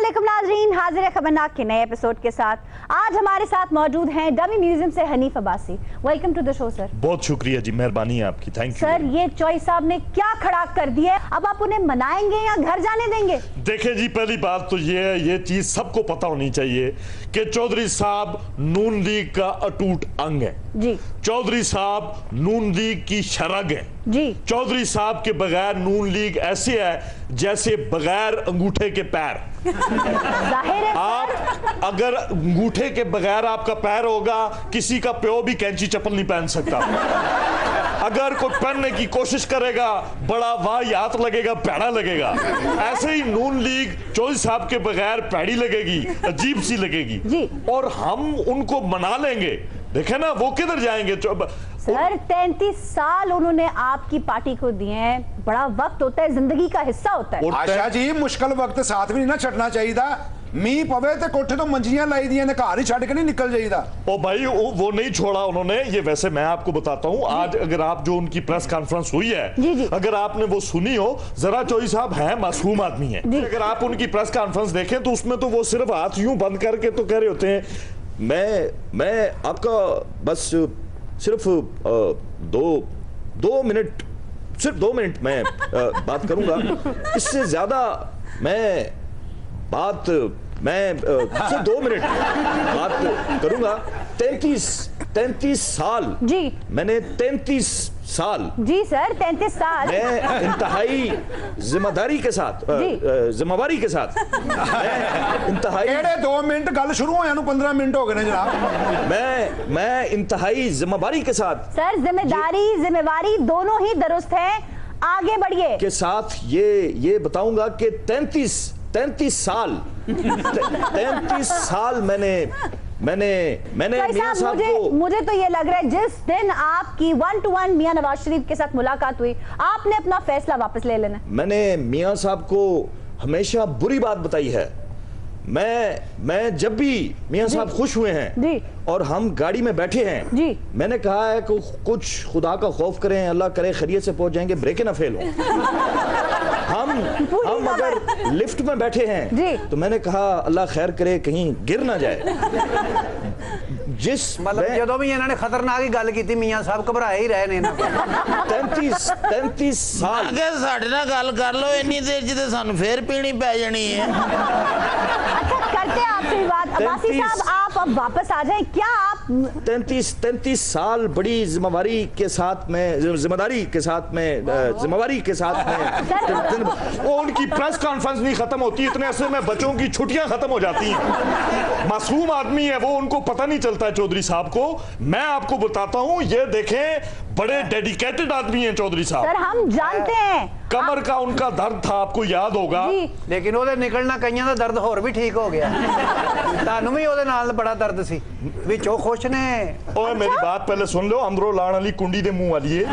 अस्सलामुअलैकुम नाज़रीन, हाजिर है खबरनाक के नए एपिसोड के साथ। आज हमारे साथ मौजूद हैं डमी म्यूजियम से Hanif Abbasi. Welcome to the show sir. बहुत शुक्रिया जी, मेहरबानी है आपकी, थैंक यू सर। ये चौधरी साहब ने क्या खड़ा कर दिया है, अब आप उन्हें मनाएंगे या घर जाने देंगे? देखिए जी, पहली बात तो ये चीज सबको पता होनी चाहिए कि चौधरी साहब नून लीग का अटूट अंग है जी। चौधरी साहब नून लीग की शरग है जी। चौधरी साहब के बगैर नून लीग ऐसे है जैसे बगैर अंगूठे के पैर। जाहिर है आप अगर अंगूठे के बगैर आपका पैर होगा, किसी का प्यो भी कैंची चप्पल नहीं पहन सकता। अगर कोई पहनने की कोशिश करेगा बड़ा वाहियात लगेगा, पैड़ा लगेगा। ऐसे ही नून लीग चौधरी साहब के बगैर पैड़ी लगेगी, अजीब सी लगेगी जी। और हम उनको मना लेंगे। देखे ना वो किधर जाएंगे। सर 33 साल उन्होंने आपकी पार्टी को दिए हैं, बड़ा वक्त होता है, जिंदगी का हिस्सा होता है। आशा जी मुश्किल वक्त साथ भी नहीं ना छड़ना चाहिए। मीह पवे तो कोठे तो मंजियां लाई दी ने, घर ही छड़ के नहीं निकल जाइदा। ओ भाई वो नहीं छोड़ा उन्होंने। ये वैसे मैं आपको बताता हूँ, आज अगर आप जो उनकी प्रेस कॉन्फ्रेंस हुई है जी। अगर आपने वो सुनी हो, जरा चौधरी साहब हैं मासूम आदमी है। अगर आप उनकी प्रेस कॉन्फ्रेंस देखें तो उसमें तो वो सिर्फ हाथ यूं बंद करके तो कह रहे होते हैं, मैं आपका बस सिर्फ दो मिनट, सिर्फ 2 मिनट मैं बात करूंगा, इससे ज्यादा मैं सिर्फ 2 मिनट बात करूंगा। 33 साल जी। मैंने 33 साल जी सर 33 साल मैं इंतहाई जिम्मेदारी के साथ, जिम्मेवारी के साथ इंतहाई 2 मिनट गल शुरू होया 15 मिनट हो गए जनाब। मैं इंतहाई जिम्मेवारी के साथ, सर जिम्मेवारी दोनों ही दुरुस्त है, आगे बढ़िए के साथ ये बताऊंगा कि 33 साल 33 साल मैंने मियां साहब को, मुझे तो ये लग रहा है जिस दिन आपकी 1-to-1 मियां नवाज शरीफ के साथ मुलाकात हुई, आपने अपना फैसला वापस ले लेना। मैंने मियां साहब को हमेशा बुरी बात बताई है। मैं जब भी मियां साहब खुश हुए हैं जी। और हम गाड़ी में बैठे हैं जी, मैंने कहा है कि कुछ खुदा का खौफ करें, अल्लाह करे खैरियत से पहुंच जाएंगे, ब्रेक ना फेल हो। हम अगर लिफ्ट में बैठे हैं जी, तो मैंने कहा अल्लाह खैर करे कहीं गिर ना जाए। जिस मतलब जो भी इन्होंने खतरनाक ही गल की, मियां साहब घबराए ही रहे ने। 33 साल अगर साढ़े नाल गल कर लो, इन्नी देर च सानू फिर पीनी पै जानी है। अच्छा करते हैं आपसे बात। अब्बासी साहब आप अब वापस आ जाएं, क्या आप 33 साल बड़ी जिम्मेदारी के साथ में वो उनकी प्रेस कॉन्फ्रेंस नहीं खत्म होती, इतने अरसे में बच्चों की छुट्टियां खत्म हो जाती हैं। मासूम आदमी है वो, उनको पता नहीं चलता है चौधरी साहब को। मैं आपको बताता हूं, ये देखें बड़े डेडिकेटेड आदमी हैं चौधरी साहब। सर हम जानते हैं कमर का उनका दर्द था, आपको याद होगा, लेकिन ओदे निकलना कईयां दा दर्द होर भी ठीक हो गया। तानू भी ओदे नाल बड़ा दर्द सी, विचों खुश ने। ओए मेरी बात पहले सुन लो, अंदरों लाण वाली कुंडी दे मुंह वाली है।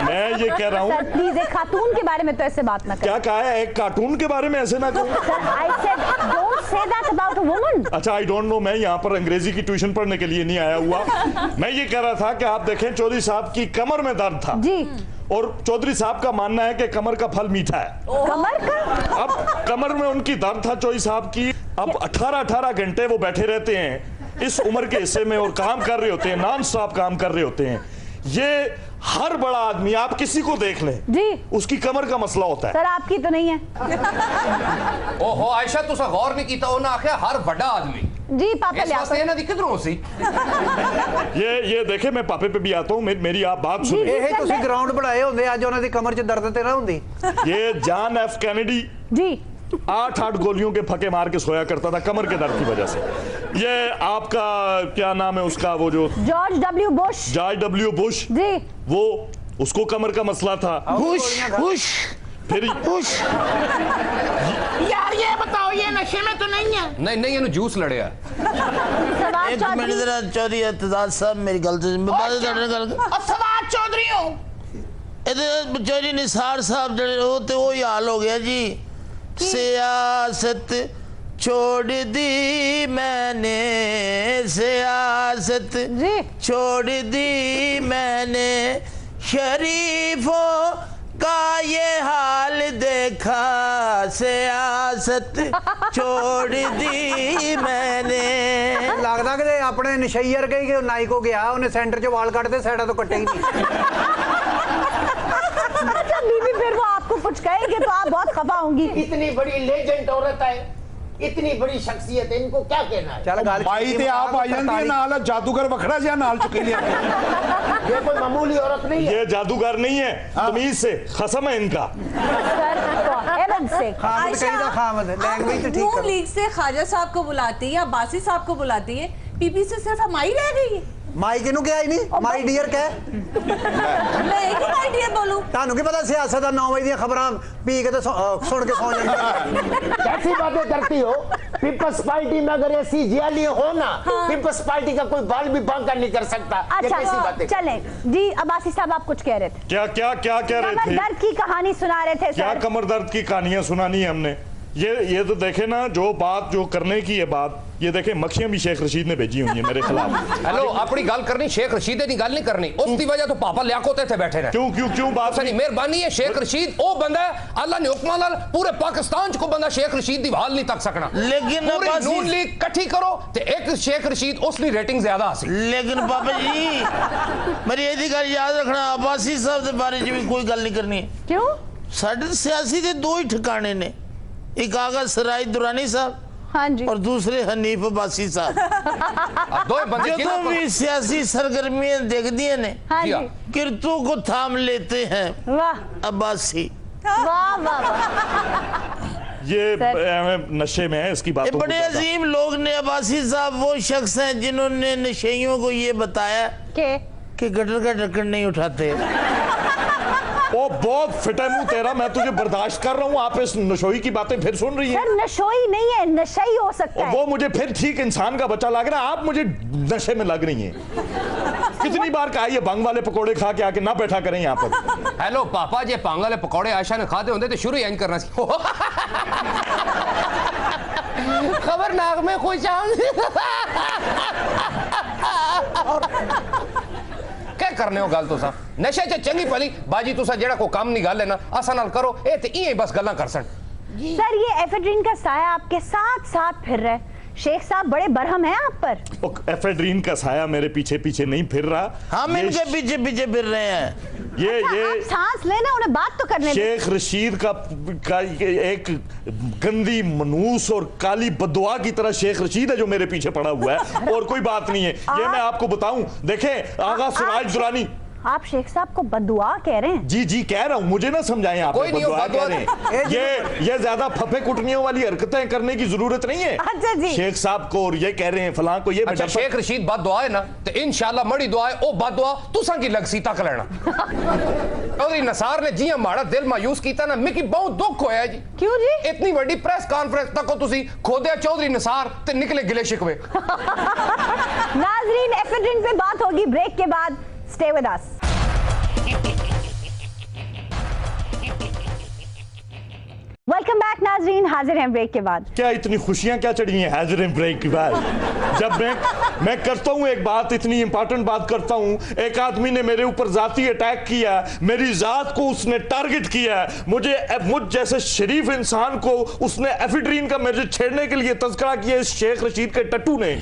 मैं ये कह रहा हूँ सर प्लीज एक खातून के बारे में तो ऐसे बात ना करें। क्या कहा है? एक कार्टून के बारे में ऐसे ना कहो। I said don't say that about a woman। अच्छा आई डोंट नो, मैं यहाँ पर अंग्रेजी की ट्यूशन पढ़ने के लिए नहीं आया हुआ। मैं ये कह रहा था कि आप देखें चौधरी साहब की कमर में दर्द था जी, और चौधरी साहब का मानना है कि कमर का फल मीठा है। कमर का? अब कमर में उनकी दर्द था चौधरी साहब की। अब 18 घंटे वो बैठे रहते हैं इस उम्र के हिस्से में और काम कर रहे होते हैं, नॉन स्टॉप काम कर रहे होते हैं। ये हर बड़ा आदमी आप किसी को देख लें जी, उसकी कमर का मसला होता है। सर आपकी तो नहीं है। ओहो आयशा तुसा गौर नहीं कीता, उन्हें आख्या हर बड़ा आदमी जी। पापा ले आओ। इन्हां दी किधरों सी? ये देखे, मैं पापे पे भी आता हूँ, मेरी आप बात सुनिए। ਇਹ ਤੁਸੀਂ ग्राउंड बढ़ाए होंदे, अज उन्हां दी कमर च दर्द ते ना हुंदी। ये जॉन एफ कैनेडी जी 8 गोलियों के फके मार के सोया करता था कमर के दर्द की वजह से। ये आपका क्या नाम है उसका, वो जो जॉर्ज डब्ल्यू बुश जी, वो उसको कमर का मसला था। फिर यार ये बताओ, ये नशे में तो नहीं है? नहीं इन्हें जूस लड़िया। एक मिनट जरा चौधरी एतजाज साहब मेरी गल सवाज चौधरी हो चौधरी निसार साहब जड़े हो तो वो हाल हो गया जी। सियासत छोड़ दी मैंने, सियासत छोड़ दी मैंने, शरीफों का ये हाल देखा सियासत छोड़ दी मैंने। लगता कि अपने नशईयर गई कि नाई को गया उन्हें सेंटर च वाल काटते साइडा तो कटे ही नहीं। अच्छा बीबी फिर वो आपको कुछ कहेंगे तो आप बहुत खफा होंगी। इतनी बड़ी लेजेंड औरत है, इतनी बड़ी शख्सियत है, इनको क्या कहना है? चल गल भाई ते आप आ जाएंगे नाल जादूगर वखड़ा जिहा नाल चुके लिया। ये कोई मामूली औरत नहीं है। ये जादूगर नहीं है, तमीज से खसम है इनका। खामद कहीं का खामद है, लैंग्वेज तो ठीक नून है। लीग से ख्वाजा साहब को बुलाती है या बासी साहब को बुलाती है, पीपी से सिर्फ हमारी रह गई है। माई किनू क्या ही नहीं, माई डियर क्या मैं एक ही माई डियर बोलूं। तानू की पता सियासत 9 बजे दी खबरां पी के तो सुन के सो जांदे। कैसी बातें करती हो? पीपल्स पार्टी में अगर ऐसी जियाली हो ना, पीपल्स पार्टी का कोई बाल भी बांका नहीं कर सकता। ये कैसी अच्छा बातें? चलें जी, अब्बासी साहब आप कुछ कह रहे थे। क्या क्या क्या कह रहे कमर थे? दर्द की कहानी सुना रहे थे क्या सर। कमर दर्द की कहानियां सुनानी है हमने? ये तो देखे ना, जो बात जो करने की है बात, ये देखे मक्खियां भी शेख रशीद ने भेजी हुई है मेरे खिलाफ। हेलो, अपनी गल करनी शेख रशीद की गल नहीं करनी। उसकी वजह तो पापा लियाकत थे बैठे ने। क्यों क्यों क्यों बात नहीं, मेहरबानी है। शेख रशीद वो बंदा है, अल्लाह ने हुक्म नाल पूरे पाकिस्तान को बंदा शेख रशीद दी हाल नहीं तक सकना। लेकिन पूरी अब्बासी- नून लीग इकट्ठी करो ते एक शेख रशीद उसकी रेटिंग ज्यादा हासिल। लेकिन बाबा जी मेरी यही गल याद रखना, अब्बासी साहब के बारे में भी कोई गल नहीं करनी है। क्यों? साढ़े सियासी के दो ही ठिकाने ने, एक आगा सराय दुरानी साहब हाँ जी। और दूसरे हनीफ अब्बासी साहब। अब दो बंदे जो किधर तो भी सियासी सरगर्मियां देख दिए ने, हाँ जी। जी। किरतों को थाम लेते हैं वाह अब्बासी। वाह वाह वाह। ये सर। नशे में है इसकी ये बातों बड़े अजीम लोग ने। अब्बासी साहब वो शख्स हैं जिन्होंने नशेइयों को ये बताया कि गटर का ढक्कन नहीं उठाते। ओ बहुत फिटे मुंह तेरा, मैं तुझे बर्दाश्त कर रहा हूँ। आप इस नशोई की बातें फिर सुन रही हैं। सर नशोई नहीं है, नशई हो सकता और है। वो मुझे फिर ठीक इंसान का बच्चा लग रहा है, आप मुझे नशे में लग रही हैं। कितनी बार कहा ये भंग वाले पकोड़े खा के आके ना बैठा करें यहाँ पर। हेलो पापा, जे भंग वाले पकौड़े आयशा ने खाते होंगे तो शुरू ही करना सी। खबरनाक में खुश क्या करने हो गल तुसा नशे च चंगी भली बाजी तुसा जेड़ा को काम नहीं गल है ना असा नाल करो ए ते इं बस गल्लां कर सन। सर ये एफेड्रीन का साया आपके साथ साथ फिर रहा है। शेख साहब बड़े बरहम हैं आप पर। एफेड्रीन का साया मेरे पीछे पीछे नहीं फिर रहा, हम ये इनके पीछे पीछे फिर रहे हैं। आप सांस लेना, उन्हें बात तो करने दें। शेख रशीद का एक गंदी मनूस और काली बददुआ की तरह शेख रशीद है जो मेरे पीछे पड़ा हुआ है, और कोई बात नहीं है। ये मैं आपको बताऊं, देखें आगा सिराज दुरानी। आप शेख साहब को बददुआ कह रहे हैं? जी जी कह रहा हूं, मुझे ना समझाएं आप। कोई नहीं हो, बददुआ कह बददुआ रहे हैं। ये ज्यादा फफे कुटनियों वाली हरकतें करने की जरूरत नहीं है। अच्छा जी। शेख साहब को और ये कह रहे हैं फलां को ये अच्छा शेख रशीद बद दुआ है ना तो इंशाल्लाह मड़ी दुआ है ओ बद दुआ तुसा की लग सी तक लेना। चौधरी निसार ने जियां माड़ा दिल मायूस कीता ना मिकी बहुत दुख होया जी। क्यों जी? इतनी बड़ी प्रेस कॉन्फ्रेंस तक को तुसी खोदया चौधरी निसार ते निकले गिले शिकवे। नाजरीन एफेड्रीन पे बात होगी ब्रेक के बाद। Stay with us. Welcome back नाजरीन, हाजिर हैं ब्रेक के बाद। क्या इतनी खुशियां क्या चढ़ी हैं हाजिर हैं ब्रेक के बाद? जब मैं करता हूं एक बात, इतनी इंपॉर्टेंट बात करता हूं, एक आदमी ने मेरे ऊपर जाती अटैक किया, मेरी जात को उसने टारगेट किया, मुझ जैसे शरीफ इंसान को उसने एफेड्रीन का मेरे छेड़ने के लिए तस्करा किया इस शेख रशीद के टट्टू ने।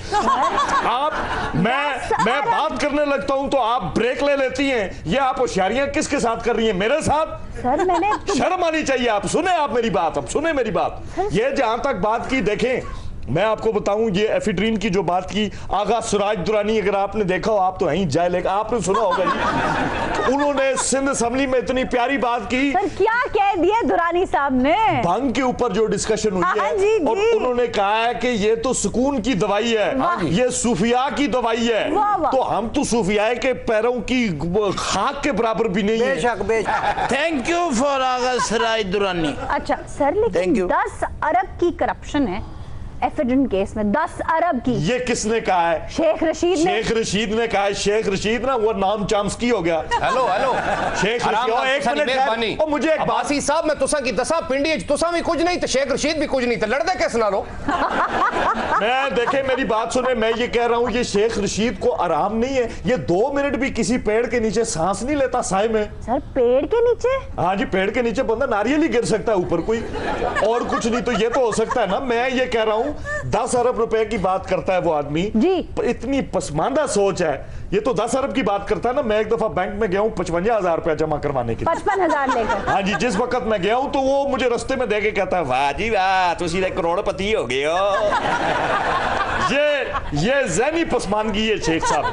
मैं बात करने लगता हूं तो आप ब्रेक ले लेती हैं। ये आप होशियारियां किसके साथ कर रही हैं? मेरे साथ? सर मैंने शर्म आनी चाहिए। आप सुने आप मेरी बात, अब सुने मेरी बात। ये जहां तक बात की, देखें मैं आपको बताऊं, ये एफेड्रीन की जो बात की आगा सिराज दुरानी, अगर आपने देखा हो, आप तो यहीं जाए, लेकिन आपने सुना होगा जी, उन्होंने सिंध असेंबली में इतनी प्यारी बात की। सर क्या कह दिया दुरानी साहब ने? भंग के ऊपर जो डिस्कशन हुई हाँ है, जी, और जी। उन्होंने कहा है कि ये तो सुकून की दवाई है, ये सूफिया की दवाई है। वाह, वाह। तो हम तो सूफिया के पैरों की खाक के बराबर भी नहीं है। बेशक बेशक। थैंक यू फॉर आगा सराय दुरानी। अच्छा सर, Thank लेकिन you. 10 अरब की करप्शन है, एफिडेंट केस में 10 अरब की। ये किसने कहा है? शेख रशीद ने। शेख रशीद ने कहा है। शेख रशीद ना वो नाम चाम्सकी हो गया। हेलो हेलो शेख रशीद, एक मिनट मेहरबानी। और मुझे एक बात, अब्बासी साहब मैं तुसा की दसा पिंडी तुसा भी कुछ नहीं तो शेख रशीद भी कुछ नहीं तो लड़दे कैसे ना लो। मैं देखे मेरी बात सुने, मैं ये कह रहा हूँ ये शेख रशीद को आराम नहीं है, ये 2 मिनट भी किसी पेड़ के नीचे सांस नहीं लेता साए में। सर पेड़ के नीचे? हाँ जी, पेड़ के नीचे बंदा नारियल ही गिर सकता है ऊपर, कोई और कुछ नहीं तो ये तो हो सकता है ना। मैं ये कह रहा हूँ 10 अरब रुपए की बात करता है वो आदमी जी, इतनी पसमानदा सोच है। ये तो 10 अरब की बात करता है ना। मैं एक दफा बैंक में गया हूँ 55,000 रुपया जमा करवाने के लिए। 55,000 लेकर? हाँ जी, जिस वक्त मैं गया हूँ तो वो मुझे रास्ते में देके कहता है वाह जी वाह तुम सीधे करोड़पति हो गए हो। ये ज़हनी पसमानगी है शेख साहब।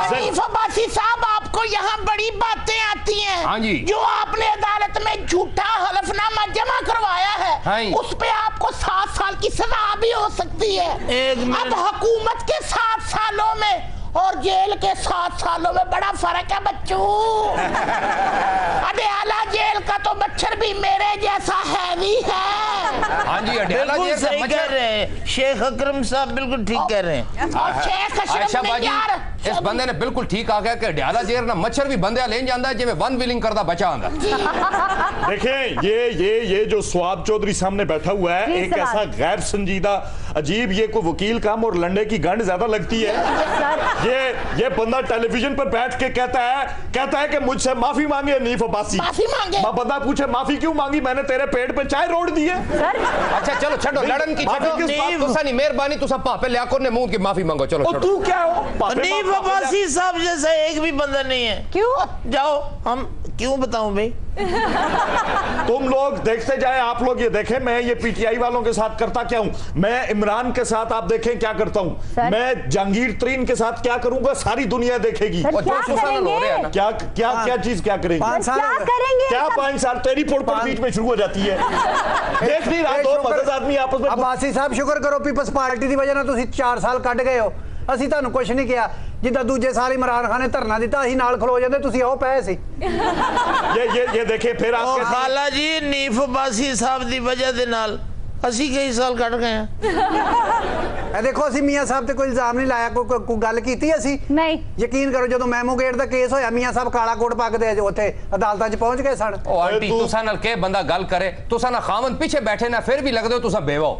हनीफ अब्बासी साहब आपको यहाँ बड़ी बातें आती हैं। हाँ जी। जो आपने अदालत में झूठा हलफनामा जमा करवाया है, हाँ, उस पे आपको 7 साल की सजा भी हो सकती है। अब हुकूमत के 7 सालों में और जेल के 7 सालों में बड़ा फर्क है बच्चों। अडयाला जेल का तो मच्छर भी मेरे जैसा हैवी है। हाँ जी, अडयाला जेल का सही कह मच्छर। रहे हैं शेख अकरम साहब, बिल्कुल ठीक कह रहे हैं। और शेख आयशा अशरफ ने बाजी यार इस बंदे ने बिल्कुल ठीक आ गया कि अडयाला जेल ना मच्छर भी बंदे लेन जाता है जिਵੇਂ वन विलिंग करता बचा आंदा। देखें ये जो स्वाब चौधरी सामने बैठा हुआ है, एक ऐसा गैर संजीदा अजीब, ये कोई वकील काम और लंडे की गंढ ज्यादा लगती है। ये बंदा टेलीविजन पर बैठ के कहता है कि मुझसे माफी मांगे हनीफ अब्बासी। माफी मांगे? बंदा पूछे माफी क्यों मांगी? मैंने तेरे पेट पे चाय रोड़ दी है। अच्छा चलो छड़ो लड़न की छड़ो। तुसा नहीं मेहरबानी तुसा पापे लियाकुर ने मुंह की माफी मांगो। चलो और तू क्या हो? हनीफ अब्बासी साहब जैसा एक भी बंदा नहीं है। क्यों? जाओ, हम क्यों बताऊं भाई? तुम लोग देखते जाए, आप लोग ये देखें मैं ये पीटीआई वालों के साथ करता क्या हूं। मैं इमरान के साथ आप देखें क्या करता हूं। मैं जहांगीर तरीन के साथ क्या करूंगा सारी दुनिया देखेगी। सर, क्या करेंगे? क्या चीज क्या करेंगे? 5 साल क्या करेंगे? क्या 5 साल? तेरी पुड़पुड़ बीच में शुरू हो जाती है। देख नहीं रहा, 2 मदद आदमी आपस में। अब्बासी साहब शुक्र करो पीपल्स पार्टी की वजह ना तुसी 4 साल ਕੱਢ गए हो। ਅਸੀਂ ਤੁਹਾਨੂੰ ਕੁਝ ਨਹੀਂ ਕਿਹਾ। ਜਿੱਦਾਂ ਦੂਜੇ ਸਾਲ ਇਮਰਾਨ ਖਾਨ ਨੇ ਧਰਨਾ ਦਿੱਤਾ ਅਸੀਂ ਨਾਲ ਖਲੋ ਜਾਂਦੇ, ਤੁਸੀਂ ਉਹ ਪਏ ਸੀ। ये देखे फिर आप खाला जी हनीफ अब्बासी साहब की वजह ਦੇ ਨਾਲ ਅਸੀਂ कई साल ਕੱਢ गए हैं। ਇਹ ਦੇਖੋ ਅਸੀਂ ਮੀਆਂ ਸਾਹਿਬ ਤੇ ਕੋਈ ਇਲਜ਼ਾਮ ਨਹੀਂ ਲਾਇਆ, ਕੋਈ ਗੱਲ ਕੀਤੀ ਅਸੀਂ ਨਹੀਂ। ਯਕੀਨ ਕਰੋ ਜਦੋਂ ਮੈਮੋ ਗੇਟ ਦਾ ਕੇਸ ਹੋਇਆ ਮੀਆਂ ਸਾਹਿਬ ਕਾਲਾ ਕੋਟ ਪੱਕਦੇ ਉੱਥੇ ਅਦਾਲਤਾਂ 'ਚ ਪਹੁੰਚ ਗਏ ਸਨ। ओ आंटी तुसा नाल के बंदा गल करे तुसा ना खामन पीछे बैठे ना फिर भी लगदे हो तुसा बेवा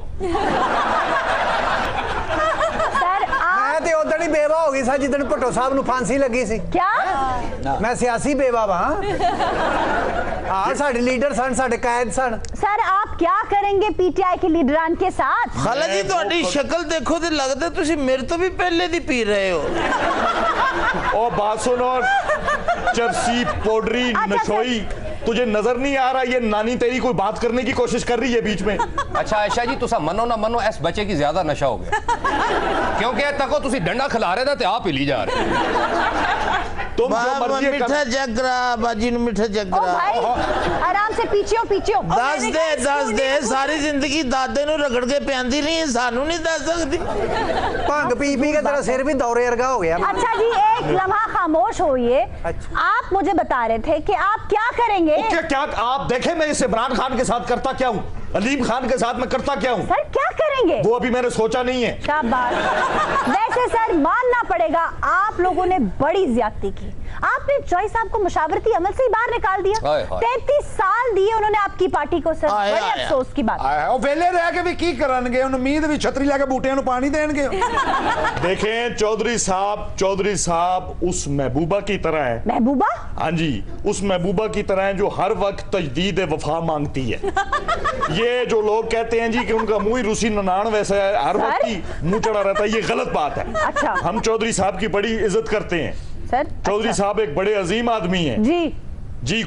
ਤੇ ਉਦੋਂ ਹੀ ਬੇਵਾ ਹੋ ਗਈ ਸੀ ਜਿੱਦਣ ਭੱਟੋ ਸਾਹਿਬ ਨੂੰ ਫਾਂਸੀ ਲੱਗੀ ਸੀ। क्या? ਮੈਂ ਸਿਆਸੀ ਬੇਵਾ ਵਾਂ। ਹਾਂ ਸਾਡੇ ਲੀਡਰ ਸਨ, ਸਾਡੇ ਕਾਇਦ ਸਨ। सर आप क्या करेंगे पीटीआई के लीडरान के साथ? खाला जी ਤੁਹਾਡੀ शक्ल देखो तो लगता ਤੁਸੀਂ मेरे तो भी पहले दी पी रहे हो। ओ बात सुनो, चरसी पोडरी नशोई, तुझे नजर नहीं आ रहा ये नानी तेरी कोई बात करने की कोशिश कर रही है बीच में? अच्छा आयशा जी तुसा मनो ना मनो इस बच्चे की ज्यादा नशा हो गया क्योंकि तको तुसी डंडा खिला रहे थे ते आप ही ली जा रहे। तुम जो मर्जी मिठा चेक करा बाजी नु मिठा चेक ओ करा। भाई आराम से पीछे हो। दस दे सारी जिंदगी दादे नु रगड़ के पियांदी नहीं, सानू नहीं दस सकती। ਭੰਗ ਪੀ ਪੀ ਕੇ तेरा सिर भी दौरे वर्गा हो गया। अच्छा जी एक लम्हा खामोश होइए। आप मुझे बता रहे थे कि आप क्या करेंगे? क्या आप देखें मैं इस इमरान खान के साथ करता क्या हूँ, अलीम खान के साथ मैं करता क्या हूँ? सर क्या करेंगे? वो अभी मैंने सोचा नहीं है। शाबाश। वैसे सर मानना पड़ेगा आप लोगों ने बड़ी ज्यादती की। आपने जॉय साहब को मुशावरती अमल से ही बाहर निकाल दिया। 33 साल दिए उन्होंने आपकी पार्टी को सर। बड़े अफसोस की बात। ਉਹ ਵੇਲੇ ਰਹਿ ਕੇ ਵੀ ਕੀ ਕਰਨਗੇ? ਉਹਨੂੰ ਉਮੀਦ ਵੀ ਛਤਰੀ ਲੈ ਕੇ ਬੂਟਿਆਂ ਨੂੰ ਪਾਣੀ ਦੇਣਗੇ। देखें चौधरी साहब उस महबूबा की तरह है। महबूबा? हाँ जी, उस महबूबा की तरह है जो हर वक्त तजदीद वफा मांगती है। ये जो लोग कहते हैं जी कि उनका मुंह ही रूसी ननान वैसा है, हर वक्त ही मुंह चढ़ा रहता है, ये गलत बात है। अच्छा। हम चौधरी साहब की बड़ी इज्जत करते हैं। सर चौधरी साहब एक बड़े अजीम आदमी हैं जी।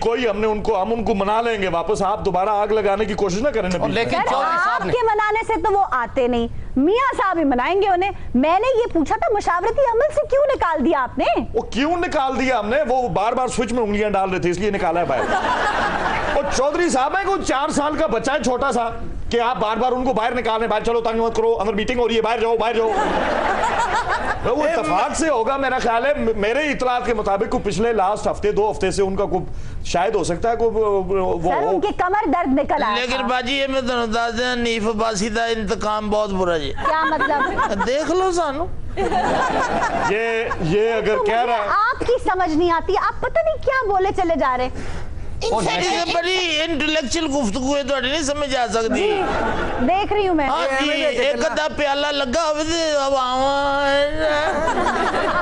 कोई हम उनको मना लेंगे वापस। आप दोबारा आग लगाने की कोशिश ना करें नबी। लेकिन चौधरी साहब आपके मनाने से तो वो आते नहीं, मियां साहब ही मनाएंगे उन्हें। मैंने ये पूछा था मुशावरती अमल से क्यों निकाल दिया आपने? वो क्यों निकाल दिया हमने? वो बार स्विच में उंगलियां डाल रहे थे इसलिए निकाला है बाहर। और चौधरी साहब है कोई 4 साल का बच्चा है छोटा सा, कि आप बार बार उनको बाहर निकालने, बाहर चलो तंग मत करो, अंदर मीटिंग हो रही है, बाहर जाओ बाहर जाओ। तो वो इत्तेफाक से होगा मेरा ख्याल है, मेरे इतलात के मुताबिक को पिछले लास्ट हफ्ते 2 हफ्ते से उनका को शायद हो सकता है को वो सर उनके कमर दर्द निकल आया। लेकिन बाजी ये मैं तुहानू दस दियां, नीफ अब्बासी दा इंतकाम बहुत बुरा जी। क्या मतलब? देख लो सानू ये अगर कह रहा है आपकी समझ नहीं आती, आप पता नहीं क्या बोले चले जा रहे। इनसे बड़ी इंटेलेक्चुअल गुफ्तगू है, तो नहीं समझ आ सकती। देख रही हूँ मैं। हाँ जी, एक अद्धा प्याला लगा हुआ अब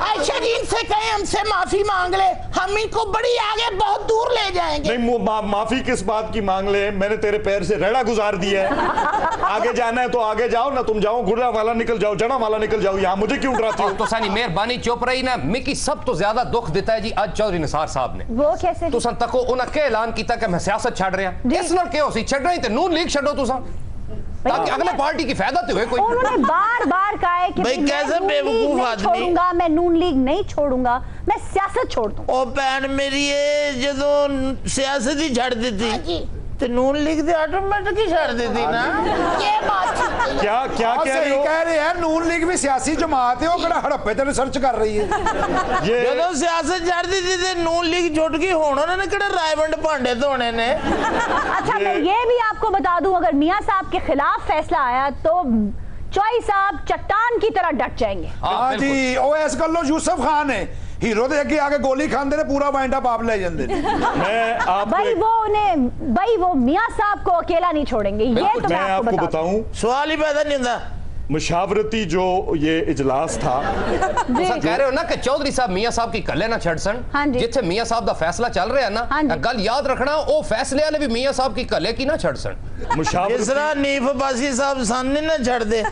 अच्छा जी इनसे कहें हमसे माफी मांग ले, हम इनको बड़ी आगे बहुत दूर ले जाएंगे। नहीं माफी किस बात की मांग ले, मैंने तेरे पैर से रेड़ा गुजार दिया है। आगे जाना है तो आगे जाओ ना, तुम जाओ गुड़ा वाला निकल जाओ, जना वाला निकल जाओ, यहाँ मुझे क्यों डराते हो? तो सानी मेहरबानी चुप रही ना। मिकी सब तो ज्यादा दुख देता है जी आज चौधरी निसार साहब ने। वो कैसे? तुसन तको उन्हें ऐलान किया कि मैं सियासत छड़ रहा, इस नाल क्या होसी छड़ रही ते नून लीग छड़ो तुसा, ताकि अगले पार्टी की फायदा तो होए कोई। उन्होंने बार-बार कहा है कि भाई कैसे बेवकूफ आदमी, छोड़ूंगा मैं नून लीग नहीं छोड़ूंगा, मैं सियासत छोड़ दूं। ओ भैन मेरी जदों सियासत ही छड़ दी ते नून लीग दे ऑटोमेटिक ही छड़ दी थी ना। ये बात क्या क्या कह रहे हो? कह रहे हैं नून लीग भी सियासी जमात है, वो कड़ा हड़प्पे ते रिसर्च कर रही है। ये जदों सियासत छड़ दी थी ते नून लीग छुट गई, हुण उन्होंने कड़ा रायवंड भांडे धोने ने। अच्छा मैं ये भी आपको बता दूं, अगर मियां साहब के खिलाफ फैसला आया तो चौई साहब चट्टान की तरह डट जाएंगे। हाँ जी, ओ इस गल्लों यूसुफ खान है हीरो दे अगे आके गोली खांदे ने, पूरा वाइंड अप आप ले जांदे ने। मैं भाई वो मियां साहब को अकेला नहीं छोड़ेंगे, ये तो मैं आपको बताऊं, सवाल ही पैदा नहीं होता। मुशावरती जो ये इजलास था, तुसा कह रहे हो ना कि चौधरी साहब मियां साहब की कल्ले ना छड़ सन, जिथे मियां साहब दा फैसला चल रहा है ना, गल याद रखना ओ फैसले वाले भी मियां साहब की कल्ले की ना छड़ सन। जिस तरह नीफ अब्बासी साहब सामने ना छड़ दे।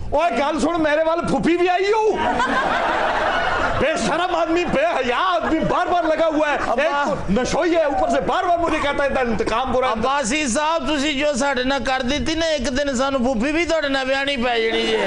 ओए गल सुन, मेरे वाल फूफी भी आई हो, बेशरम आदमी, बेहया आदमी, बार बार लगा हुआ है, एक तो नशोई है, ऊपर से बार बार मुझे कहता है इंतकाम बुरा। अब्बासी साहब तुसी जो साडे नाल कर दी ना, एक दिन सानू फूफी भी तुहाडे नाल ब्याहनी पै जानी जे।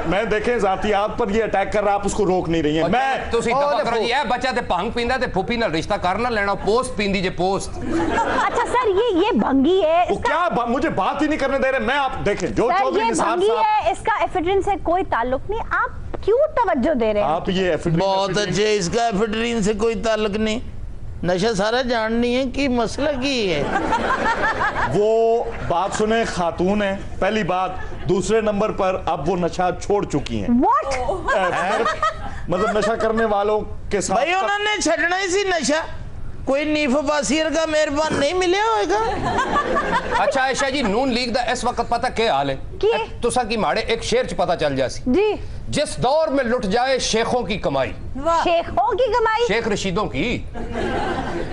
मैं देखें जातियात पर ये अटैक कर रहा, आप उसको रोक नहीं रही हैं। मैं तुसी दफा करो जी, ए बच्चा ते भंग पींदा ते फूफी नाल रिश्ता कर ना लेना, पोस्ट पींदी जे पोस्ट। अच्छा सर ये भंगी है, क्या मुझे बात ही नहीं करने दे रहे। मैं आप देखें जो चौधरी निसार साहब, इसका एफिडेंस से कोई ताल्लुक नहीं, आप क्यों तवज्जो दे रहे हैं? आप ये बहुत अच्छे, इसका एफिड्रीन से कोई ताल्लुक नहीं, नशा सारा जाननी है कि मसला की है। वो बात सुने, खातून है पहली बात, दूसरे नंबर पर अब वो नशा छोड़ चुकी हैं। मतलब नशा करने वालों के साथ भाई उन्होंने छड़ना ही सी नशा, कोई नीफ अब्बासी का मेहरबान नहीं मिले होएगा। अच्छा आयशा जी, नून लीग दा इस वक्त पता क्या हाल है? तुसा की माड़े एक शेर च पता चल जासी जी, जिस दौर में लुट जाए शेखों की कमाई। शेखों की कमाई? शेख रशीदों की।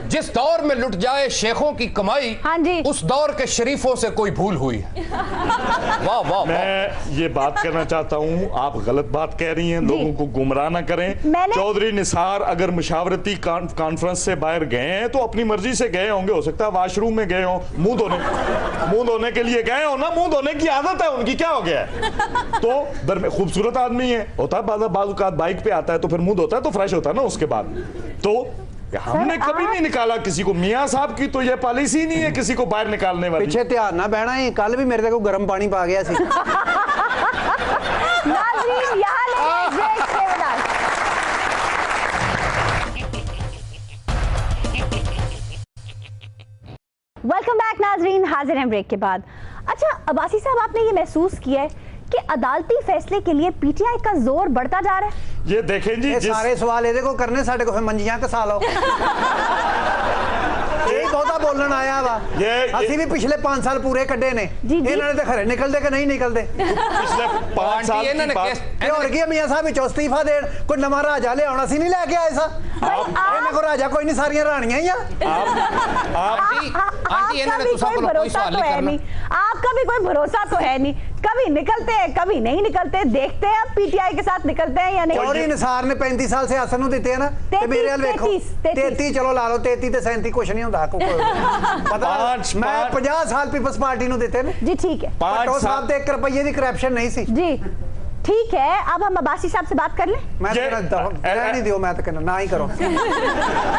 जिस दौर में लुट जाए शेखों की कमाई, हाँ जी, उस दौर के शरीफों से कोई भूल हुई है। वाह वाह। मैं ये बात करना चाहता हूँ, आप गलत बात कह रही हैं, लोगों को गुमराह ना करें। चौधरी निसार अगर मुशावरती कॉन्फ्रेंस से बाहर गए हैं तो अपनी मर्जी से गए होंगे, हो सकता है वॉशरूम में गए हो, मुंह धोने के लिए गए हो ना, मुंह धोने की आदत है उनकी, क्या हो गया है? तो खूबसूरत आदमी है, होता है बाज़ बाइक पे आता है तो फिर मुंह धोता है तो फ्रेश होता है ना उसके बाद। तो हमने कभी नहीं निकाला किसी को, मियां साहब की तो ये पॉलिसी नहीं है किसी को बाहर निकालने वाली। पीछे ध्यान ना बहना है, कल भी मेरे को गर्म पानी पा गया सी। नाज़रीन यहाँ ले ब्रेक से बता। वेलकम बैक नाज़रीन, हाजिर हैं ब्रेक के बाद। अच्छा अब्बासी साहब, आपने ये महसूस किया है कि अदालती फैसले के लिए पीटीआई का जोर बढ़ता जा रहा है? ये देखें जी, सारे सवाल ये को करने साडे को फिर मंजियां कसा लो। बहुता बोलन आया वा, असि भी पिछले 5 साल पूरे कड्डे ने, इन्होंने तो खरे निकलते कि नहीं निकलते। पिछले 5 साल की बात और की मियां साहब विचों इस्तीफा देन, कोई नवा राजा ले आना सी नहीं लेके आए सा। इन्हां को राजा कोई नहीं, सारियां रानियां ही आ। आंटी इन्होंने तुसा को कोई सवाल नहीं करना, आपका भी कोई भरोसा तो है नहीं, कभी निकलते हैं कभी नहीं निकलते, देखते हैं अब पीटीआई के साथ निकलते हैं या नहीं। चौधरी निसार ने 35 साल से आसन देते हैं ना, ते मेरे हाल देखो 33 चलो ला लो, 33 ते 37 कुछ नहीं होता। पता मैं 50 साल पीपल्स पार्टी नु देते ने जी, ठीक है। 5 साल ते 1 रुपये की करप्शन नहीं सी जी। ठीक है, अब हम अब्बासी साहब से बात कर लें। मैं नहीं दियो, मैं तो कहना ना ही करो।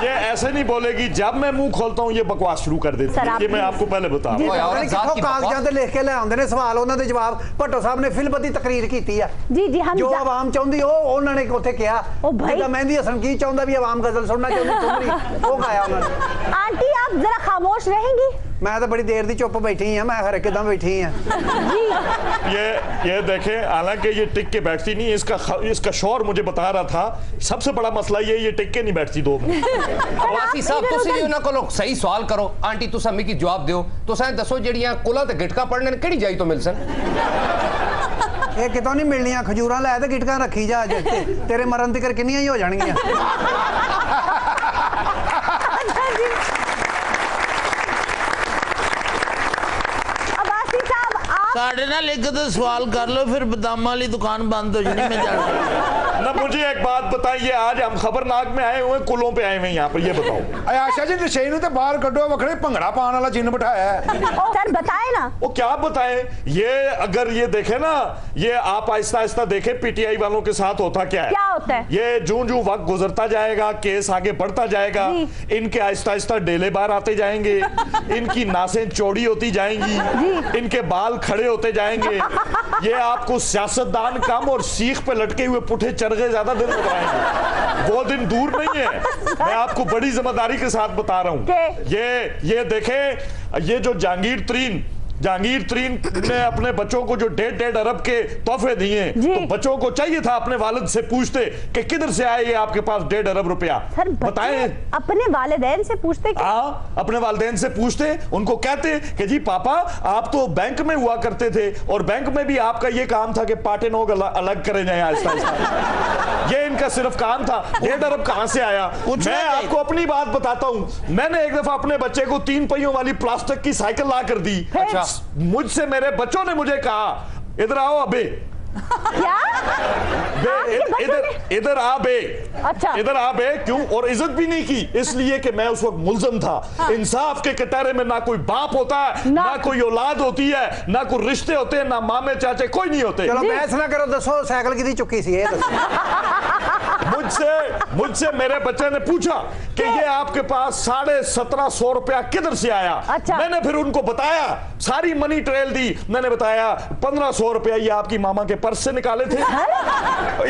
ये ऐसे नहीं बोलेगी, जब मैं मुंह खोलता हूँ ये बकवास शुरू कर देती है। ये मैं आपको पहले बता रहा हूँ। कागजात लिख के ले आंदे ने सवाल, उन्हां दे जवाब भट्टो साहब ने फिलबती तकरीर कीती है। जी जी, हम जो आवाम चाਹੁंदी उन्होंने उत्थे कहा, जिद्दां मेहंदी हसन की चाहुंदा भी आवाम गजल सुनना चाहुंदी, वो गाया उन्होंने। आंटी आप जरा खामोश रहेंगी? मैं तो बड़ी देर दी चुप बैठी हूं, मैं खरे किदां बैठी हूं। ये देखें, हालांकि ये टिक के बैठती नहीं, इसका शौहर मुझे बता रहा था सबसे बड़ा मसला ये टिक के नहीं बैठती 2 मिनट। अब्बासी साहब तुसी भी उन्हां कोलों सही सवाल करो। आंटी तुसा मिकी जवाब दियो, तुसा दसो जड़ियां कुला ते गिटका पढ़ने ने केड़ी जाई तो मिल सन? ये कितों नहीं मिलनियां, खजूरां लै ते गिटकां रखी जा, तेरे मरन तिकर किन्नियां ही हो जाणगियां। साढ़े नाल एक तो सवाल कर लो, फिर बदाम वाली दुकान बंद हो जानी। मैं जाना ना, मुझे एक बात बताइए, आज हम खबरनाक में आए हुए, कुलों पे आए हुए यहाँ पर, ये बताओ। आशा जी नशे नूं ते बाहर कड्डो, वखड़े भंगड़ा पाने वाला जिन बिठाया है। सर बताए ना। वो क्या बताएं? ये अगर ये देखे ना, ये आप आहिस्ता आहिस्ता देखे पीटीआई वालों के साथ होता क्या है। क्या होता है? ये जूं वक्त गुजरता जाएगा, केस आगे बढ़ता जाएगा, इनके आहिस्ता आहिस्ता डेले बार आते जाएंगे, इनकी नासें चौड़ी होती जाएंगी, इनके बाल खड़े होते जाएंगे। ये आपको सियासतदान कम और सीख पे लटके हुए पुठे चरगे ज्यादा दिन बताएंगे। वो दिन दूर नहीं है, मैं आपको बड़ी जिम्मेदारी के साथ बता रहा हूं। ये देखें, ये जो जहांगीर तरीन ने अपने बच्चों को जो 1.5 अरब के तोहफे दिए, तो बच्चों को चाहिए था अपने वालिद से पूछते कि किधर से आए ये आपके पास 1.5 अरब रुपया। बताएं, अपने वालिदैन से पूछते? हाँ, अपने वालिदैन से पूछते, उनको कहते कि जी पापा आप तो बैंक में हुआ करते थे और बैंक में भी आपका ये काम था कि पाटे नोग अलग करे जाए आहिस्ता आहिस्ता। ये इनका सिर्फ काम था। 1.5 अरब कहां से आया? मैं आपको अपनी बात बताता हूं, मैंने एक दफा अपने बच्चे को 3 पहियों वाली प्लास्टिक की साइकिल ला कर दी। अच्छा। मुझसे मेरे बच्चों ने मुझे कहा, इधर आओ अबे। क्या? इधर आ बे। अच्छा। इधर आ बे। क्यों? और इज्जत भी नहीं की, इसलिए कि मैं उस वक्त मुल्ज़म था। हाँ। इंसाफ के कटहरे में ना कोई बाप होता है, ना कोई औलाद होती है, ना कोई रिश्ते होते हैं, ना मामे चाचे, कोई नहीं होते। चलो बहस ना करो, दसो साइकिल कितनी चुकी सी ये मुझसे मेरे बच्चे ने पूछा कि ये आपके पास 1750 रुपया किधर से आया। अच्छा। मैंने फिर उनको बताया, सारी मनी ट्रेल दी। मैंने बताया 1500 रुपया ये आपकी मामा के पर्स से निकाले थे।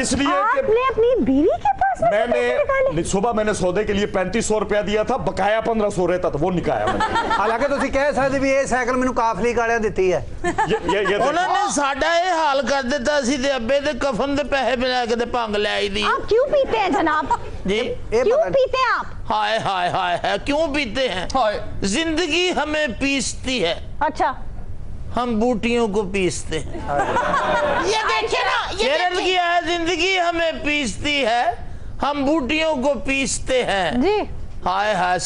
इसलिए आपने अपनी बीवी के पास मैंने सुबह मैंने सौदे के लिए 3500 रुपया दिया था, बकाया 1500 रहता था, वो निकाया मैंने। हालांकि तुसी कह सकते भी ये साइकिल मैनू काफली गालियां दित्ती है। उन्होंने साडा ये हाल कर दिता, सी ते अब्बे दे कफन दे पैसे मिला के ते भंग ले आई दी। आप क्यों पीते हैं जनाब? जी क्यों पीते हैं आप? हाय हाय हाय है, क्यों पीते हैं? जिंदगी हमें पीसती है। अच्छा। हम बूटियों को पीसते हैं। ये देखिए ना, केरल की है, जिंदगी हमें पीसती है, हम बूटियों को पीसते हैं। जी। हाय हाय,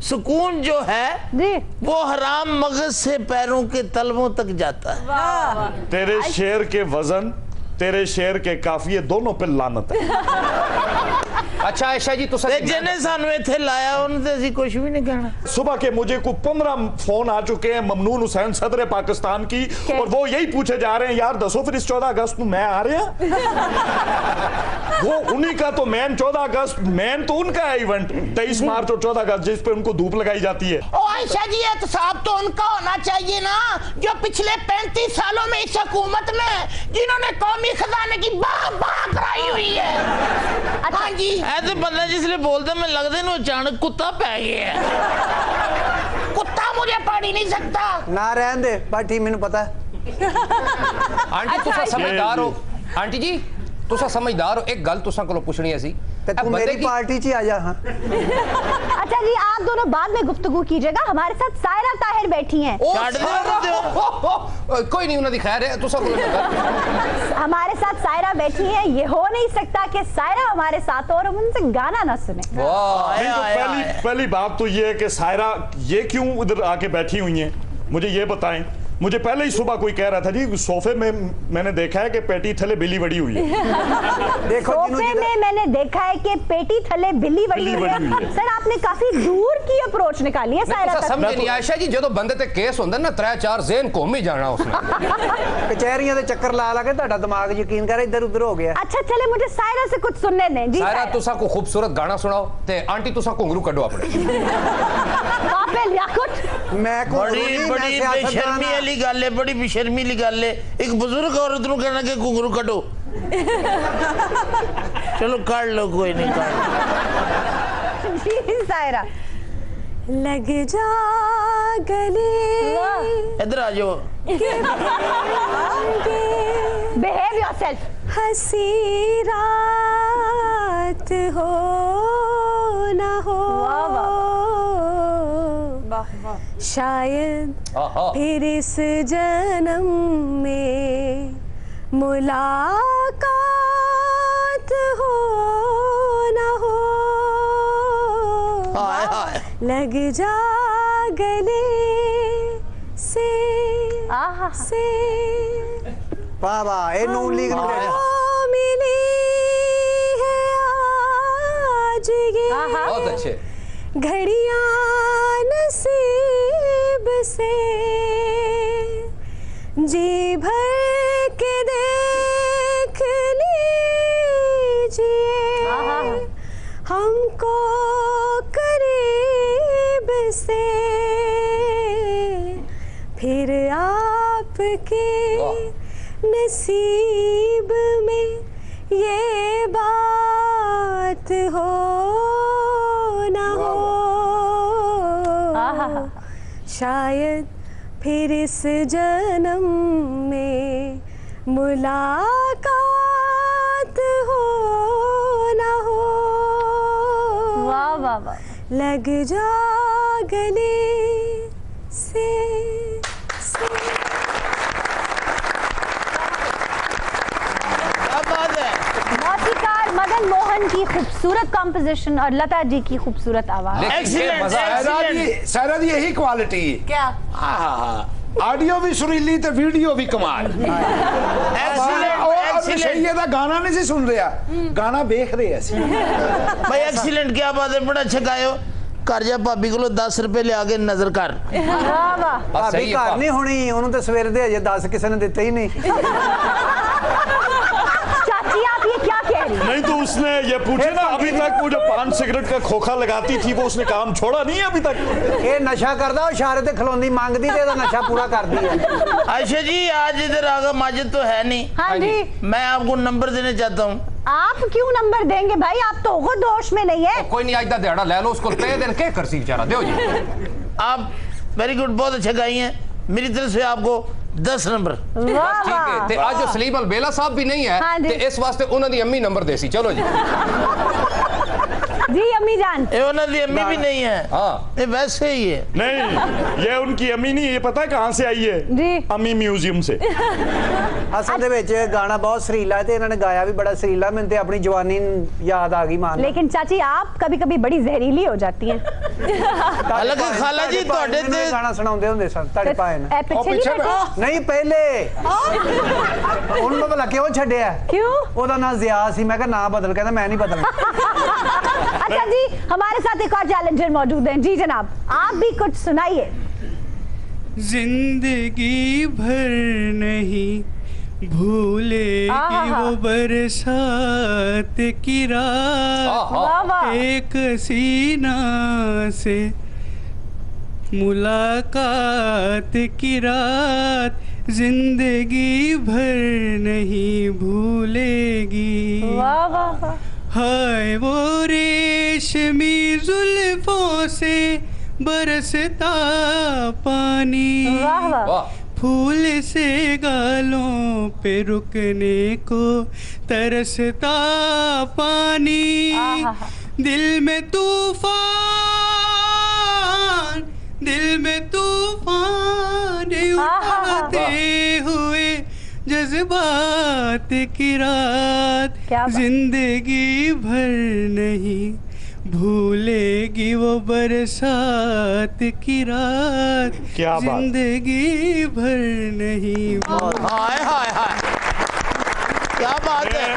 सुकून जो है जी, वो हराम मगज से पैरों के तलवों तक जाता है। तेरे शेर के वजन, तेरे शेर के काफिये दोनों पे लानत है। अच्छा आयशा जी, जिन्हें सानू इत्थे लाया उन्हें असी कुछ भी नहीं कहना। सुबह के मुझे को 15 फोन आ चुके हैं ममनून हुसैन सदर पाकिस्तान की, और वो यही पूछे जा रहे हैं, यार दसो फिर इस 14 अगस्त में मैं आ रहे हैं। वो उन्हीं का तो मैन 14 अगस्त मैन तो उनका है इवेंट, 23 मार्च और 14 अगस्त जिस पे उनको धूप लगाई जाती है। ओ आयशा जी, एहतसाब तो उनका होना चाहिए ना, जो पिछले 35 सालों में इस हुकूमत में जिन्होंने कौमी खजाने की बाह कराई हुई है। हाँ जी, ऐसे बंदा जिसलिए बोलते मैं लगते ना अचानक कुत्ता पै गया है। कुत्ता मुझे पढ़ ही नहीं सकता। ना रहने दे, बाकी मैंने पता है। आंटी तुसा समझदार हो, आंटी जी तुसा समझदार हो। एक गल तुसा कोलों पुछनी है सी, तू मेरी पार्टी च आ जा। हाँ। अच्छा जी, आप दोनों बाद में गुफ्तगू कीजिएगा, हमारे साथ सायरा ताहिर बैठी हैं। कोई नहीं, उन्हें दिखाया रहे तुसा हमारे साथ सायरा बैठी हैं, ये हो नहीं सकता कि सायरा हमारे साथ हो और हम उनसे गाना ना सुने। पहली बात तो ये है कि सायरा ये क्यों इधर आके बैठी हुई हैं, मुझे ये बताएं। मुझे पहले ही सुबह कोई कह रहा था जी सोफे में मैंने देखा है कि पेटी थले बिल्ली बड़ी हुई है। देखो सोफे में मैंने देखा है कि पेटी थले बिल्ली बड़ी हुई है। सर आपने काफी दूर की अप्रोच निकाली है सायरा तक। समझ नहीं आयशा जी जो बंदे ते केस होंदा ना 3-4 ज़हन घूम ही जाना उसने। कचहरियां दे चक्कर ला ला के ਤੁਹਾਡਾ दिमाग यकीन कर इधर उधर हो गया। अच्छा चले मुझे सायरा से कुछ सुनने दें। जी सायरा तुसा को खूबसूरत गाना सुनाओ ते आंटी तुसा घुंघरू कढो अपने। काफिल याकुट मैं बड़ी बेशर्मी वाली गल है, बड़ी बेशर्मी वाली गल है एक बुजुर्ग औरत नु कहना कि घुंघरू कढो। चलो काट लो कोई नहीं काट। जी सायरा लग जा गले इधर आ जाओ। Behave yourself. हंसी रात हो ना हो शायद फिर इस जन्म में मुलाकात हो ना हो। लग जा गले से वाह वाह ए नून लीग मिली है आज ये बहुत अच्छे घड़ियां नसीब से जी भर के देख लीजिए हमको करीब से फिर आपके नसीब में ये बात हो ना हो शायद फिर इस जन्म में मुलाकात हो ना हो। वाह वाह वाह। लग जा गले से मौसीकार मदन मोहन की खूबसूरत कंपोजिशन और लता जी की खूबसूरत आवाज। सायरा दी यही क्वालिटी क्या ऑडियो भी सुरीली ते वीडियो भी कमाल। सही दा गाना नहीं सी सुन रहा गाना देख रहे भाई एक्सीलेंट क्या बात है बड़ा अच्छा गायो। कर जा भाभी को 10 रुपए ले आके नजर कर। भाभी घर नहीं होनी उन्होंने तो सवेरे दे अजे 10 किसी ने दिते ही नहीं। चाची आप ये क्या कह रही हैं? नहीं तो उसने ये पूछे ना अभी तक वो जो पान सिगरेट का खोखा लगाती थी वो उसने काम छोड़ा नहीं है अभी तक। ये नशा करदा इशारे ते खलोंदी मांगदी ते दा नशा पूरा करदी है। आयशा जी आज इधर आगा माजिद तो है नहीं। हाँ जी मैं आपको नंबर देना चाहता हूँ। आप क्यों नंबर देंगे भाई आप तो खुद होश में नहीं है। कोई नहीं आज दा दिहाड़ा ले लो उसको 3 दिन के करसी बेचारा दो जी। आप वेरी गुड बहुत अच्छा गाई हैं मेरी तरफ से आपको 10 नंबर। बस ठीक है ते आज जो सलीम अल बेला साहब भी नहीं है ते इस वास्ते उन्हां दी अम्मी नंबर देसी। चलो जी जी अम्मी जान ये उन्हां दी अम्मी भी नहीं है। हाँ ये वैसे ही है। नहीं ये उनकी अम्मी नहीं ये पता है कहाँ से आई है जी अम्मी म्यूजियम से। असल दे विच गाना बहुत सरीला है ते इन्होंने गाया भी बड़ा सरीला मैंने ते अपनी जवानी याद आ गई मान। लेकिन चाची आप कभी कभी बड़ी जहरीली हो जाती हैं। हालांकि खाला जी ਤੁਹਾਡੇ ਤੇ गाना सुनाਉਂਦੇ ਹੁੰਦੇ ਸਨ ਤੁਹਾਡੇ ਭਾਈ ਨੇ पीछे नहीं पहले ਉਹਨੂੰ ਭਲਾ ਕਿਉਂ ਛੱਡਿਆ क्यों ਉਹਦਾ ਨਾਂ ਜ਼ਿਆ ਸੀ ਮੈਂ ਕਿਹਾ ਨਾਂ ਬਦਲ ਕਹਿੰਦਾ मैं नहीं बदलना। अच्छा जी हमारे साथ एक और चैलेंजर मौजूद हैं। जी जनाब आप भी कुछ सुनाइए। जिंदगी भर नहीं भूलेगी वो बरसात की रात एक सीना से मुलाकात की रात जिंदगी भर नहीं भूलेगी। वाह वाह वाह। हाय वो रेशमी जुल्फों से बरसता पानी वाह वाह। फूल से गालों पे रुकने को तरसता पानी दिल में तूफान उठाते हुए जज्बात की रात जिंदगी भर नहीं भूलेगी वो बरसात की रात, क्या बात? जिंदगी भर नहीं हाय हाय हाय, क्या बात है।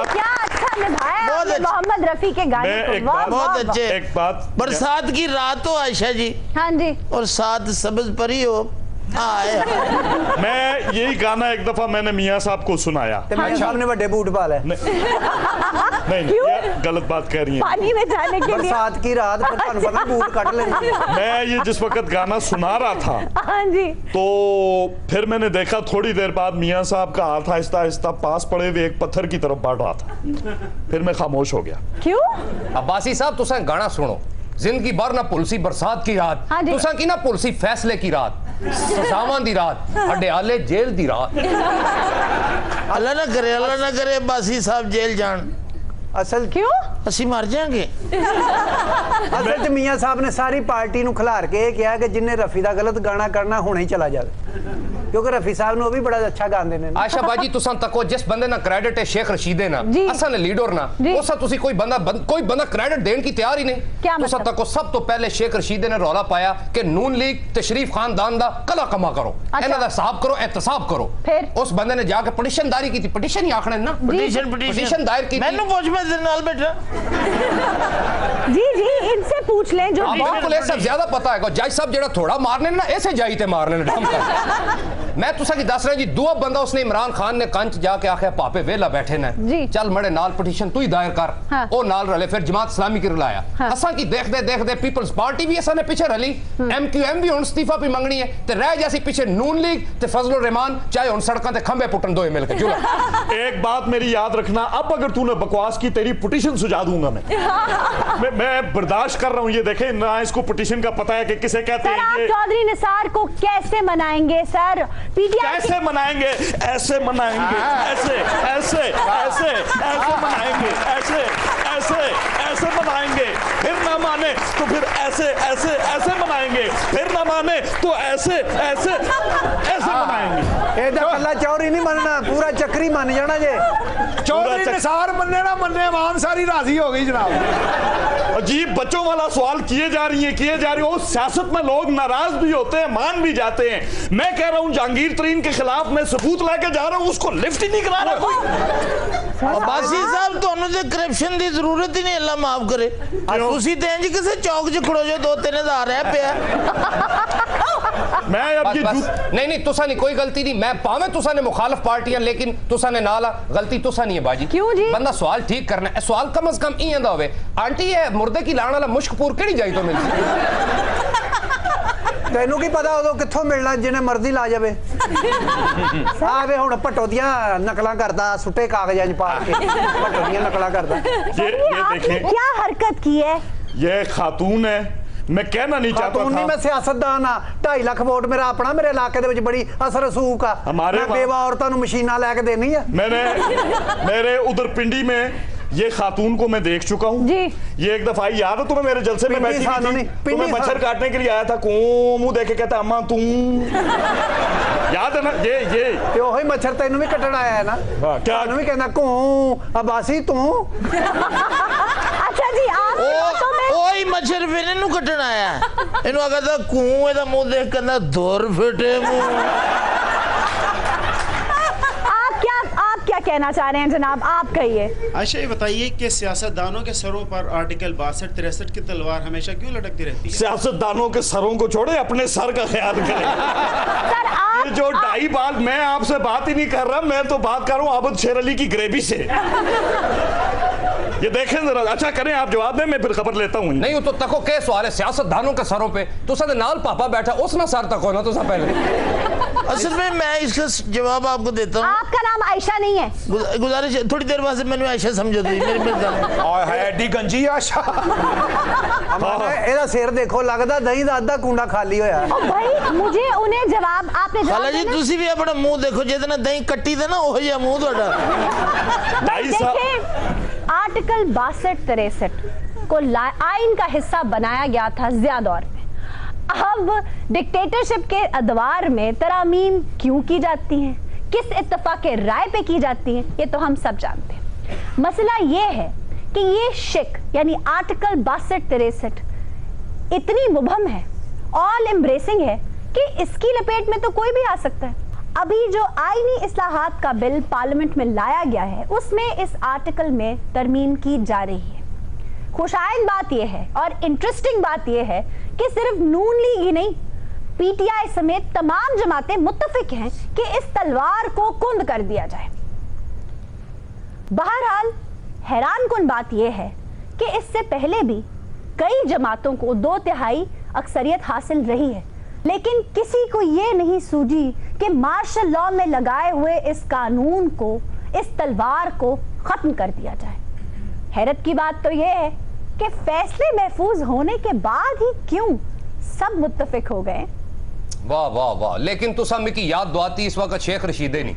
क्या अच्छा निभाया आपने मोहम्मद रफी के गाने को। बहुत अच्छे। एक बात, बरसात की रात हो आयशा जी, हाँ जी, और साथ सब्ज परी हो। मैं यही गाना एक दफा मैंने मियाँ साहब को सुनाया। मेरे सामने बड़े बूट पाल है। नहीं, ये गलत बात कह रही है। पानी में जाने के लिए बरसात की रात पर ਤੁਹਾਨੂੰ ਪਤਾ ਬੂਟ ਕੱਢ ਲੈਂਦੇ। मैं ये जिस वक्त गाना सुना रहा था, हाँ जी, तो फिर मैंने देखा थोड़ी देर बाद मियाँ साहब का हाथ आहिस्ता आहिस्ता पास पड़े हुए एक पत्थर की तरफ बढ़ रहा था। फिर मैं खामोश हो गया। क्यों? अब्बासी साहब तुसा गाना सुनो, जिंदगी भर ना पुलसी बरसात की रात, हाँ तुसा की ना पुलसी फैसले की रात, सजावां दी रात, अडयाले जेल दी रात। अल्लाह ना करे बासी साहब जेल जान। असल क्यों? ਅਸੀਂ ਮਰ ਜਾਾਂਗੇ। ਅਸਲ ਚ ਮੀਆਂ ਸਾਹਿਬ ਨੇ ਸਾਰੀ ਪਾਰਟੀ ਨੂੰ ਖਿਲਾਰ ਕੇ ਇਹ ਕਿਹਾ ਕਿ ਜਿੰਨੇ ਰਫੀ ਦਾ ਗਲਤ ਗਾਣਾ ਕਰਨਾ ਹੁਣੇ ਹੀ ਚਲਾ ਜਾਵੇ, क्योंकि रफी साहब ने वो भी बड़ा अच्छा गाते हैं। आशा बाजी तुसा तको जिस बंदे ना क्रेडिट है शेख रशीद है ना, असा ने लीडर ना उसा तुसी कोई बंदा क्रेडिट देने की तैयार ही नहीं। तुसा तको सब तो पहले शेख रशीद ने रौला पाया कि नून लीग ते शरीफ खानदान दा कला कमा करो, इन्हां दा हिसाब करो, एहतसाब करो। फिर उस बंदे ने जाके पिटीशन दायर की थी, पिटीशन ही आखने ना, पिटीशन दायर की। मैनू पूछ, मैं तेरे नाल बैठा। जी जी, इनसे पूछ लें जो बिल्कुल ऐसा ज्यादा पता है। जज साहब जेड़ा थोड़ा मारने ना ऐसे जाई ते मारने ने। मैं तुसा की दस रहा जी, दूआ बंदा उसने इमरान खान ने कंच जाके आखे पापे वेला बैठे ने, चल मड़े नाल पिटीशन तू ही दायर कर। ओ नाल रले, फिर जमात इस्लामी की रलाया। असा की देखदे देखदे पीपल्स पार्टी भी असा ने पीछे रली, MQM भी हुन इस्तीफा भी मंगनी है, ते रह जैसी पीछे नून लीग ते फजलुर रहमान, चाहे हुन सड़कां ते खंबे पुटन दोए मिलके जुला। एक बात मेरी याद रखना, अब अगर तूने बकवास की तेरी पिटीशन सुझा दूंगा मैं बर्दाश्त कर रहा हूं। ये देखें ना, इसको पिटीशन का पता है कि किसे कहते हैं। आप चौधरी निसार को कैसे मनाएंगे सर? कैसे मनाएंगे? ऐसे मनाएंगे, ऐसे ऐसे ऐसे ऐसे मनाएंगे, ऐसे ऐसे ऐसे मनाएंगे। फिर ना माने तो फिर ऐसे ऐसे ऐसे मनाएंगे, फिर ना माने तो ऐसे ऐसे ऐसे मनाएंगे। ये कल्ला चौधरी नहीं मनना, पूरा चक्री मान जाना जे। चौधरी निसार मनने ना मनने, आवाम सारी राजी हो गई जनाब। अजीब बच्चों वाला सवाल किए जा रही है। सियासत में लोग नाराज भी होते हैं, मान भी जाते हैं। मैं कह रहा हूं जहांगीर तरीन के खिलाफ मैं सबूत लेके जा रहा हूं, उसको लिफ्ट ही नहीं करा रहा कोई। अब्बासी साहब ਤੁਹਾਨੂੰ ਤੇ ਕਰप्शन ਦੀ ਜ਼ਰੂरत ही नहीं, अल्लाह माफ करे। ਤੁਸੀਂ ਤੇ ਇੰਜ ਕਿਸੇ ਚੌਕ 'ਚ ਖੜੋ ਜੋ 2-3 ਹਜ਼ਾਰ ਰਹਿ ਪਿਆ। मैं अब ये नहीं नहीं, तुसा नहीं कोई गलती नहीं। मैं पावे तुसा ने मुखालिफ पार्टियां, लेकिन तुसा ने नाला गलती तुसा नहीं है बाजी। क्यों जी? बंदा सवाल ठीक करना है, सवाल कम अज कम इं दा होवे, आंटी है मुर्दे की लाण वाला मुश्कपूर केड़ी जाई तो मिलती। तेनू की पता उदों कित्थों मिलना जिन्हें मर्जी ला जावे। आवे हुण भट्टो दियां नकलां करदा, सुट्टे कागजां च पा के भट्टो दियां नकलां करदा। ये देखें क्या हरकत की है। ये खातून है, मैं कहना नहीं चाहता था। नहीं, मैं सियासतदान हाँ, 2.5 लाख वोट मेरा अपना, मेरे इलाके दे विच बड़ी असर रसूख आ। हमारे बेवा औरतां नूं मशीनां लैके देनी है। मेरे उधर पिंडी में ये खातून को मैं देख चुका हूँ जी। ये एक दफा याद है तुम्हें, मेरे जलसे में बैठी थी, तो मैं मच्छर काटने के लिए आया था, मुंह देखे कहता अम्मा तू याद है ना। ये वही मच्छर तेनू भी कटन आया है ना। क्या भी कहना कू अब्बासी तू। अच्छा जी, आप ओही मच्छर फिर इनू कटन आया, इनू कहता कू, एदा मुंह देख कहता धुर फिटे मुंह। क्या कहना चाह रहे हैं जनाब, आप कहिए। आयशा ये बताइए कि सियासतदानों के सरों पर आर्टिकल 62-63 की तलवार हमेशा क्यों लटकती रहती है? सियासतदानों के सरों को छोड़े, अपने सर का ख्याल करें। सर आप जो 2.5 बाल, मैं आपसे बात ही नहीं कर रहा, मैं तो बात कर रहा हूँ आबद शेर अली की ग्रेवी से। ये देखें जरा, अच्छा करें आप जवाब दें, मैं फिर खबर लेता हूँ। नहीं तो तको के सवाल है सियासतदानों के सरों पे, तुसा दे नाल पापा बैठा उस ना सर तक होना तुसा पहले। असल में मैं इसका जवाब आपको देता हूँ। आपका नाम आयशा नहीं है, गुजारिश थोड़ी देर बाद मैंने आयशा समझो दी मेरे और है एडी गंजी आयशा। एदा सिर देखो, लगदा दही दा अद्धा कूंडा खाली होया। ओ भाई मुझे उन्हें जवाब आपने खाला जी तुसी भी अपना मुंह देखो, जितना दही कट्टी दा ना ओहो जिहा मुंह ਤੁਹਾਡਾ। देखिए आर्टिकल 62-63 को आइन का हिस्सा बनाया गया था ज़िया दौर में। अब डिक्टेटरशिप के अदवार में तरामीम क्यों की जाती हैं, किस इत्तफाक राय पे की जाती हैं, ये तो हम सब जानते हैं। मसला ये है कि ये शिक यानी आर्टिकल 62-63 इतनी मुबहम है, ऑल एम्ब्रेसिंग है कि इसकी लपेट में तो कोई भी आ सकता है। अभी जो आईनी इस्लाहात का बिल पार्लियामेंट में लाया गया है उसमें इस आर्टिकल में तरमीम की जा रही है। खुशाइंद बात यह है और इंटरेस्टिंग बात यह है कि सिर्फ नून लीग ही नहीं, पीटीआई समेत तमाम जमातें मुत्तफिक हैं कि इस तलवार को कुंद कर दिया जाए। बहरहाल हैरानकुन बात यह है कि इससे पहले भी कई जमातों को 2/3 अक्सरियत हासिल रही है, लेकिन किसी को यह नहीं सूझी कि मार्शल लॉ में लगाए हुए इस कानून को, इस तलवार को खत्म कर दिया जाए। हैरत की बात तो यह है कि फैसले महफूज होने के बाद ही क्यों सब मुत्तफिक हो गए। वाह वाह वाह, लेकिन तुसा मिकी याद दुआती इस वक्त शेख रशीदे नहीं,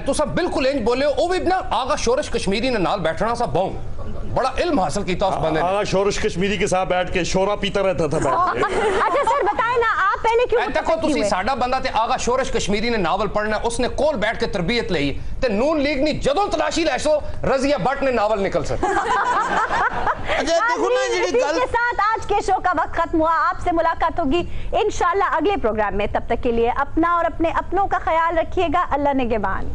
तुसा बिल्कुल इंज बोले हो। वो भी ना आगा शोरश कश्मीरी ने नाल बैठना सा बहु बड़ा इल्म हासिल किया उस बंदे ने। शोरश कश्मीरी के साथ बैठ के शोरा पीता रहता था बैठ के। अच्छा सर बताएं ना, आप पहले क्यों देखो तुसी साडा बंदा ते आगा शोरश कश्मीरी ने नावल पढ़ना, उसने कोल बैठ के तरबियत ली ते नून लीग नी जदों तलाशी लैसो रजिया भट्ट ने नावल निकल सके। देखो ना जी के साथ आज के शो का वक्त खत्म हुआ। आपसे मुलाकात होगी इंशाल्लाह अगले प्रोग्राम में। तब तक के लिए अपना और अपने अपनों का ख्याल रखिएगा। अल्लाह निगहबान।